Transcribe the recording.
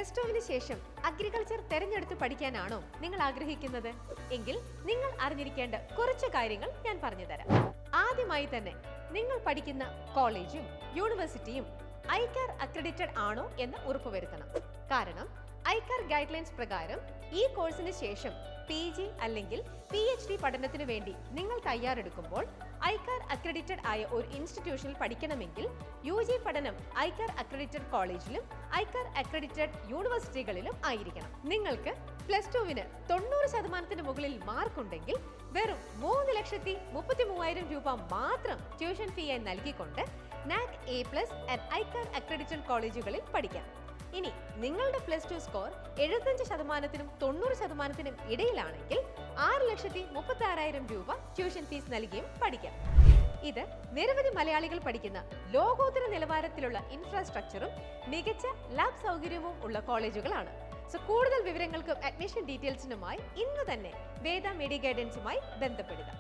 Plus ടുവിന് ശേഷം agriculture തെരഞ്ഞെടുത്ത് പഠിക്കാനാണോ നിങ്ങൾ ആഗ്രഹിക്കുന്നത്? എങ്കിൽ നിങ്ങൾ അറിഞ്ഞിരിക്കേണ്ട കുറച്ച് കാര്യങ്ങൾ ഞാൻ പറഞ്ഞു തരാം. ആദ്യമായി തന്നെ നിങ്ങൾ പഠിക്കുന്ന കോളേജും യൂണിവേഴ്സിറ്റിയും ഐക്കാർ അക്രഡിറ്റഡ് ആണോ എന്ന് ഉറപ്പുവരുത്തണം. കാരണം ഐക്കാർ ഗൈഡ് ലൈൻസ് പ്രകാരം ഈ കോഴ്സിന് ശേഷം PG അല്ലെങ്കിൽ PhD പഠനത്തിന് വേണ്ടി നിങ്ങൾ തയ്യാറെടുക്കുമ്പോൾ ഐക്കാർ അക്രഡിറ്റഡ് ആയ ഒരു ഇൻസ്റ്റിറ്റ്യൂഷനിൽ പഠിക്കണമെങ്കിൽ UG പഠനം ഐക്കാർ അക്രഡിറ്റഡ് കോളേജിലും ഐക്കാർ അക്രഡിറ്റഡ് യൂണിവേഴ്സിറ്റികളിലും ആയിരിക്കണം. നിങ്ങൾക്ക് പ്ലസ് ടുവിന് 90% മുകളിൽ മാർക്ക് ഉണ്ടെങ്കിൽ വെറും 3,33,000 രൂപ മാത്രം ട്യൂഷൻ ഫീ ആയി നൽകിക്കൊണ്ട് NAC A+ ആൻഡ് ഐക്കാർ അക്രഡിറ്റഡ് കോളേജുകളിൽ പഠിക്കാം. ഇനി നിങ്ങളുടെ പ്ലസ് ടു സ്കോർ 75%-നും 90%-നും ഇടയിലാണെങ്കിൽ 6,36,000 രൂപ ട്യൂഷൻ ഫീസ് നൽകിയും പഠിക്കാം. ഇത് നിരവധി മലയാളികൾ പഠിക്കുന്ന ലോകോത്തര നിലവാരത്തിലുള്ള ഇൻഫ്രാസ്ട്രക്ചറും മികച്ച ലാബ് സൗകര്യവും ഉള്ള കോളേജുകളാണ്. കൂടുതൽ വിവരങ്ങൾക്കും അഡ്മിഷൻ ഡീറ്റെയിൽസിനുമായി ഇന്ന് തന്നെ വേദ മെഡി ഗൈഡൻസുമായി ബന്ധപ്പെടുക.